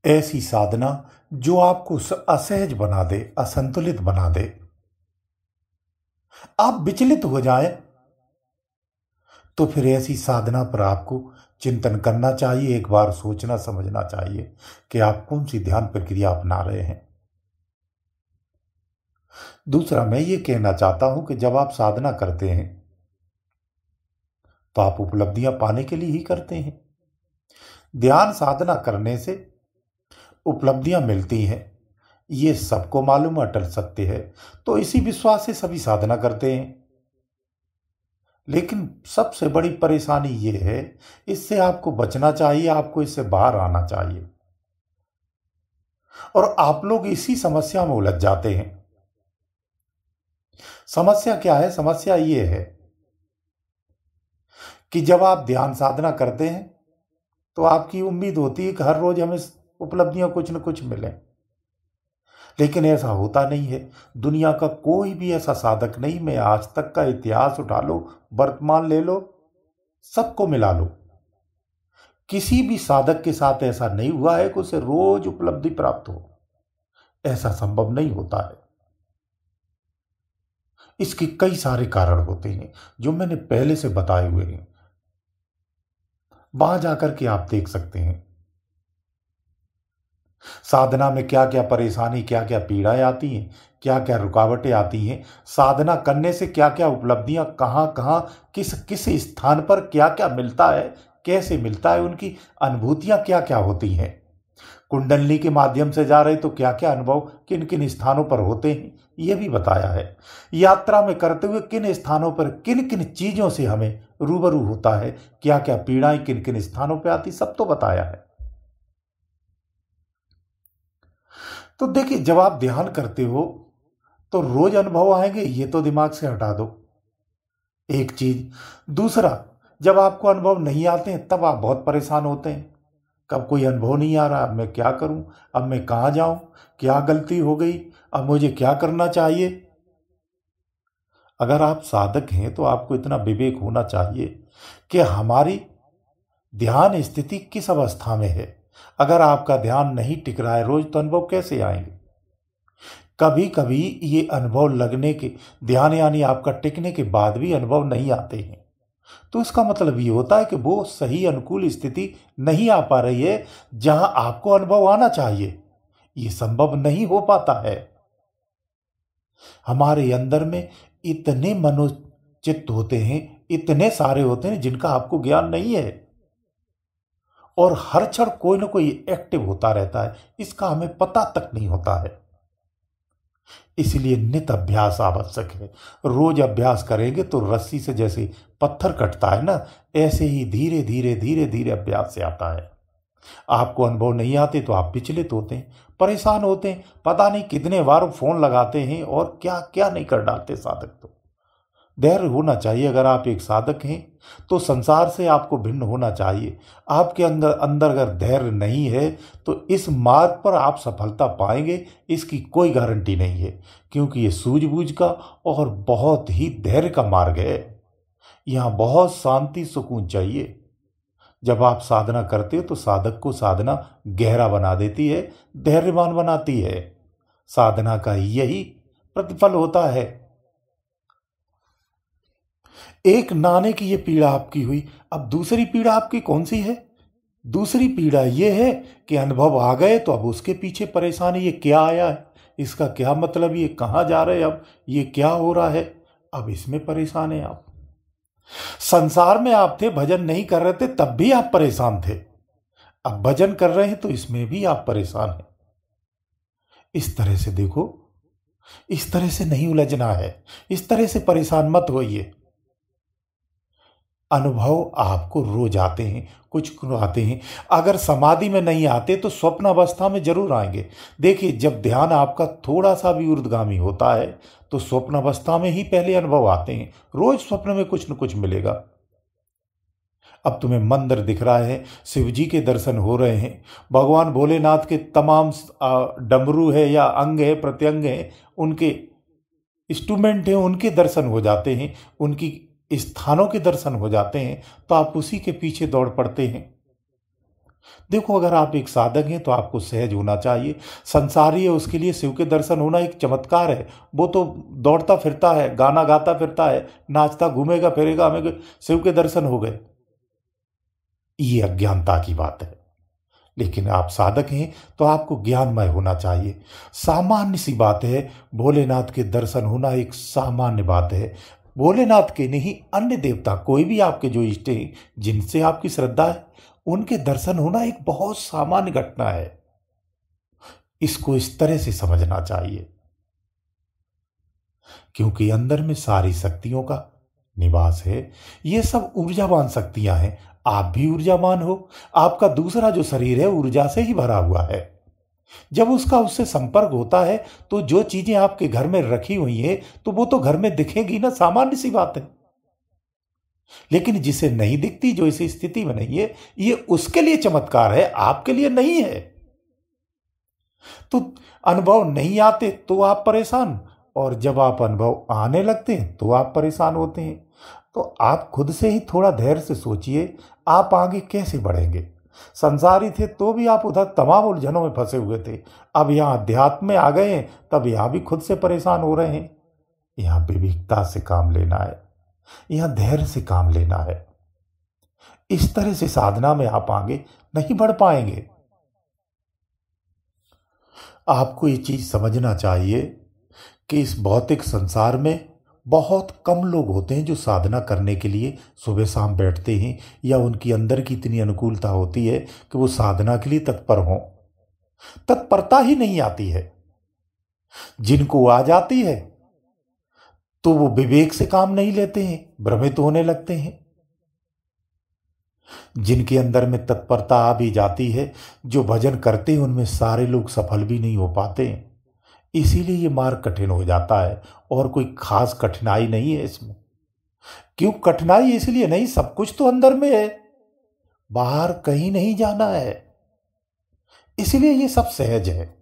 ऐसी साधना जो आपको असहज बना दे, असंतुलित बना दे, आप विचलित हो जाए, तो फिर ऐसी साधना पर आपको चिंतन करना चाहिए। एक बार सोचना समझना चाहिए कि आप कौन सी ध्यान प्रक्रिया अपना रहे हैं। दूसरा, मैं ये कहना चाहता हूं कि जब आप साधना करते हैं तो आप उपलब्धियां पाने के लिए ही करते हैं। ध्यान साधना करने से उपलब्धियां मिलती हैं, ये सबको मालूम, अटल सत्य है। तो इसी विश्वास से सभी साधना करते हैं। लेकिन सबसे बड़ी परेशानी ये है, इससे आपको बचना चाहिए, आपको इससे बाहर आना चाहिए। और आप लोग इसी समस्या में उलझ जाते हैं। समस्या क्या है? समस्या ये है कि जब आप ध्यान साधना करते हैं तो आपकी उम्मीद होती है कि हर रोज हमें उपलब्धियां कुछ न कुछ मिले। लेकिन ऐसा होता नहीं है। दुनिया का कोई भी ऐसा साधक नहीं, मैं आज तक का इतिहास उठा लो, वर्तमान ले लो, सबको मिला लो, किसी भी साधक के साथ ऐसा नहीं हुआ है कि उसे रोज उपलब्धि प्राप्त हो। ऐसा संभव नहीं होता है। इसके कई सारे कारण होते हैं जो मैंने पहले से बताए हुए हैं, वहां जाकर के आप देख सकते हैं। साधना में क्या क्या परेशानी, क्या क्या पीड़ाएं आती हैं, क्या क्या रुकावटें आती हैं, साधना करने से क्या क्या उपलब्धियां, कहां कहां, किस किस स्थान पर क्या क्या मिलता है, कैसे मिलता है, उनकी अनुभूतियां क्या क्या होती हैं। कुंडली के माध्यम से जा रहे तो क्या क्या अनुभव किन किन स्थानों पर होते हैं, यह भी बताया है। यात्रा में करते हुए किन स्थानों पर किन किन चीजों से हमें रूबरू होता है, क्या क्या पीड़ाएं किन किन स्थानों पर आती, सब तो बताया है। तो देखिए, जब आप ध्यान करते हो तो रोज अनुभव आएंगे, ये तो दिमाग से हटा दो, एक चीज। दूसरा, जब आपको अनुभव नहीं आते हैं तब आप बहुत परेशान होते हैं। कब कोई अनुभव नहीं आ रहा, अब मैं क्या करूं, अब मैं कहां जाऊं, क्या गलती हो गई, अब मुझे क्या करना चाहिए। अगर आप साधक हैं तो आपको इतना विवेक होना चाहिए कि हमारी ध्यान स्थिति किस अवस्था में है। अगर आपका ध्यान नहीं टिक रहा है रोज, तो अनुभव कैसे आएंगे? कभी कभी ये अनुभव लगने के, ध्यान यानी आपका टिकने के बाद भी अनुभव नहीं आते हैं, तो इसका मतलब ये होता है कि वो सही अनुकूल स्थिति नहीं आ पा रही है जहां आपको अनुभव आना चाहिए। ये संभव नहीं हो पाता है। हमारे अंदर में इतने मनोचित्त होते हैं, इतने सारे होते हैं जिनका आपको ज्ञान नहीं है, और हर क्षण कोई ना कोई एक्टिव होता रहता है, इसका हमें पता तक नहीं होता है। इसलिए नित अभ्यास आवश्यक है। रोज अभ्यास करेंगे तो रस्सी से जैसे पत्थर कटता है ना, ऐसे ही धीरे धीरे धीरे धीरे अभ्यास से आता है। आपको अनुभव नहीं आते तो आप विचलित होते हैं, परेशान होते हैं, पता नहीं कितने बार फोन लगाते हैं और क्या क्या नहीं कर डालते साधक। तो धैर्य होना चाहिए। अगर आप एक साधक हैं तो संसार से आपको भिन्न होना चाहिए। आपके अंदर अंदर अगर धैर्य नहीं है तो इस मार्ग पर आप सफलता पाएंगे, इसकी कोई गारंटी नहीं है, क्योंकि ये सूझबूझ का और बहुत ही धैर्य का मार्ग है। यहाँ बहुत शांति सुकून चाहिए। जब आप साधना करते हो तो साधक को साधना गहरा बना देती है, धैर्यवान बनाती है। साधना का यही प्रतिफल होता है। एक नाने की ये पीड़ा आपकी हुई, अब दूसरी पीड़ा आपकी कौन सी है? दूसरी पीड़ा ये है कि अनुभव आ गए तो अब उसके पीछे परेशानी, ये क्या आया है, इसका क्या मतलब, ये कहाँ जा रहे हैं, अब ये क्या हो रहा है, अब इसमें परेशान है आप। संसार में आप थे, भजन नहीं कर रहे थे तब भी आप परेशान थे, अब भजन कर रहे हैं तो इसमें भी आप परेशान हैं। इस तरह से देखो, इस तरह से नहीं उलझना है, इस तरह से परेशान मत होइए। अनुभव आपको रोज आते हैं, कुछ कुछ आते हैं। अगर समाधि में नहीं आते तो स्वप्न अवस्था में जरूर आएंगे। देखिए, जब ध्यान आपका थोड़ा सा भी ऊर्ध्वगामी होता है तो स्वप्न अवस्था में ही पहले अनुभव आते हैं। रोज स्वप्न में कुछ न कुछ मिलेगा। अब तुम्हें मंदिर दिख रहा है, शिव जी के दर्शन हो रहे हैं, भगवान भोलेनाथ के तमाम डमरू है या अंग है, प्रत्यंग है, उनके इंस्ट्रूमेंट हैं, उनके दर्शन हो जाते हैं, उनकी स्थानों के दर्शन हो जाते हैं, तो आप उसी के पीछे दौड़ पड़ते हैं। देखो, अगर आप एक साधक हैं तो आपको सहज होना चाहिए। संसारी है, उसके लिए शिव के दर्शन होना एक चमत्कार है। वो तो दौड़ता फिरता है, गाना गाता फिरता है, नाचता घूमेगा फिरेगा, हमें शिव के दर्शन हो गए, ये अज्ञानता की बात है। लेकिन आप साधक हैं तो आपको ज्ञानमय होना चाहिए। सामान्य सी बात है, भोलेनाथ के दर्शन होना एक सामान्य बात है। भोलेनाथ के नहीं, अन्य देवता कोई भी आपके जो इष्ट हैं, जिनसे आपकी श्रद्धा है, उनके दर्शन होना एक बहुत सामान्य घटना है। इसको इस तरह से समझना चाहिए, क्योंकि अंदर में सारी शक्तियों का निवास है। ये सब ऊर्जावान शक्तियां हैं। आप भी ऊर्जावान हो। आपका दूसरा जो शरीर है ऊर्जा से ही भरा हुआ है। जब उसका उससे संपर्क होता है तो जो चीजें आपके घर में रखी हुई हैं तो वो तो घर में दिखेगी ना, सामान्य सी बात है। लेकिन जिसे नहीं दिखती, जो इस स्थिति में नहीं है, ये उसके लिए चमत्कार है, आपके लिए नहीं है। तो अनुभव नहीं आते तो आप परेशान, और जब आप अनुभव आने लगते हैं तो आप परेशान होते हैं। तो आप खुद से ही थोड़ा धैर्य से सोचिए, आप आगे कैसे बढ़ेंगे। संसारी थे तो भी आप उधर तमाम उलझनों में फंसे हुए थे। अब यहां अध्यात्म में आ गए हैं, तब यहां भी खुद से परेशान हो रहे हैं। यहां विवेकता से काम लेना है, यहां धैर्य से काम लेना है। इस तरह से साधना में आप आगे नहीं बढ़ पाएंगे। आपको ये चीज समझना चाहिए कि इस भौतिक संसार में बहुत कम लोग होते हैं जो साधना करने के लिए सुबह शाम बैठते हैं, या उनकी अंदर की इतनी अनुकूलता होती है कि वो साधना के लिए तत्पर हों। तत्परता ही नहीं आती है। जिनको आ जाती है तो वो विवेक से काम नहीं लेते हैं, भ्रमित होने लगते हैं। जिनके अंदर में तत्परता आ भी जाती है, जो भजन करते हैं, उनमें सारे लोग सफल भी नहीं हो पाते हैं। इसीलिए ये मार्ग कठिन हो जाता है, और कोई खास कठिनाई नहीं है इसमें। क्यों कठिनाई? इसलिए नहीं, सब कुछ तो अंदर में है, बाहर कहीं नहीं जाना है। इसलिए ये सब सहज है।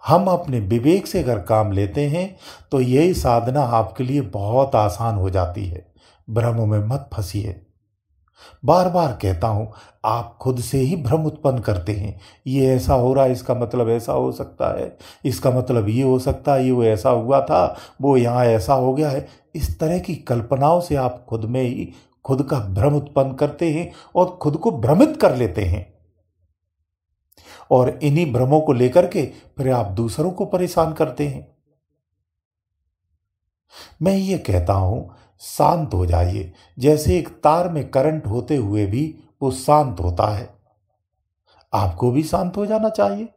हम अपने विवेक से अगर काम लेते हैं तो यही साधना आपके लिए बहुत आसान हो जाती है। भ्रमों में मत फंसिए। बार बार कहता हूं, आप खुद से ही भ्रम उत्पन्न करते हैं। ये ऐसा हो रहा है, इसका मतलब ऐसा हो सकता है, इसका मतलब ये हो सकता है, ये वो ऐसा हुआ था, वो यहाँ ऐसा हो गया है। इस तरह की कल्पनाओं से आप खुद में ही खुद का भ्रम उत्पन्न करते हैं और खुद को भ्रमित कर लेते हैं। और इन्हीं भ्रमों को लेकर के फिर आप दूसरों को परेशान करते हैं। मैं ये कहता हूं, शांत हो जाइए। जैसे एक तार में करंट होते हुए भी वो शांत होता है, आपको भी शांत हो जाना चाहिए।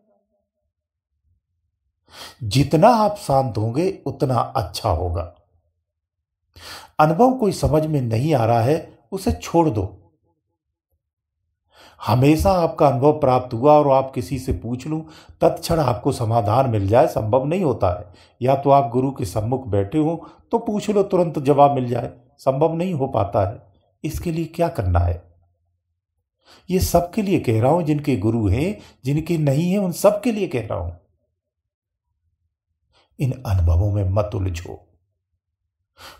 जितना आप शांत होंगे उतना अच्छा होगा। अनुभव कोई समझ में नहीं आ रहा है, उसे छोड़ दो। हमेशा आपका अनुभव प्राप्त हुआ और आप किसी से पूछ लूं तत्क्षण आपको समाधान मिल जाए, संभव नहीं होता है। या तो आप गुरु के सम्मुख बैठे हो तो पूछ लो, तुरंत जवाब मिल जाए, संभव नहीं हो पाता है। इसके लिए क्या करना है? ये सबके लिए कह रहा हूं, जिनके गुरु हैं, जिनके नहीं है, उन सबके लिए कह रहा हूं। इन अनुभवों में मत उलझो।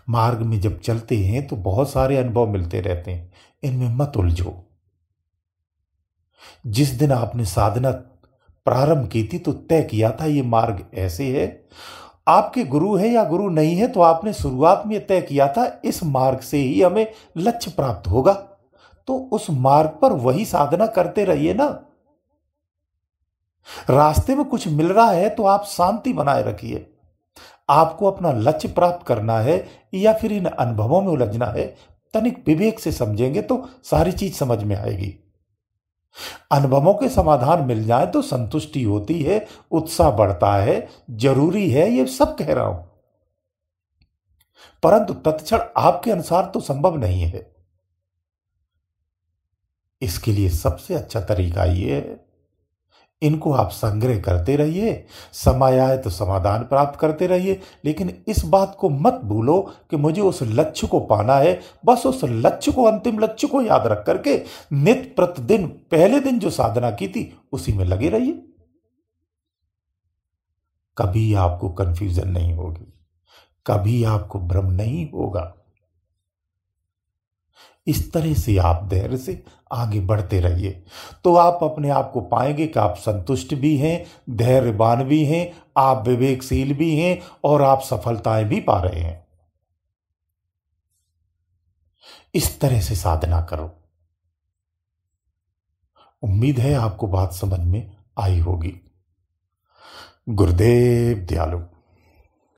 मार्ग में जब चलते हैं तो बहुत सारे अनुभव मिलते रहते हैं, इनमें मत उलझो। जिस दिन आपने साधना प्रारंभ की थी तो तय किया था ये मार्ग ऐसे है। आपके गुरु है या गुरु नहीं है, तो आपने शुरुआत में तय किया था इस मार्ग से ही हमें लक्ष्य प्राप्त होगा। तो उस मार्ग पर वही साधना करते रहिए ना। रास्ते में कुछ मिल रहा है तो आप शांति बनाए रखिए। आपको अपना लक्ष्य प्राप्त करना है या फिर इन अनुभवों में उलझना है, तनिक विवेक से समझेंगे तो सारी चीज समझ में आएगी। अनुभवों के समाधान मिल जाए तो संतुष्टि होती है, उत्साह बढ़ता है, जरूरी है, ये सब कह रहा हूं। परंतु तत्क्षण आपके अनुसार तो संभव नहीं है। इसके लिए सबसे अच्छा तरीका ये है, इनको आप संग्रह करते रहिए, समय आए तो समाधान प्राप्त करते रहिए। लेकिन इस बात को मत भूलो कि मुझे उस लक्ष्य को पाना है। बस उस लक्ष्य को, अंतिम लक्ष्य को याद रख करके नित्य प्रतिदिन पहले दिन जो साधना की थी उसी में लगे रहिए। कभी आपको कंफ्यूजन नहीं होगी, कभी आपको भ्रम नहीं होगा। इस तरह से आप धैर्य से आगे बढ़ते रहिए, तो आप अपने आप को पाएंगे कि आप संतुष्ट भी हैं, धैर्यवान भी हैं, आप विवेकशील भी हैं और आप सफलताएं भी पा रहे हैं। इस तरह से साधना करो। उम्मीद है आपको बात समझ में आई होगी। गुरुदेव दयालु।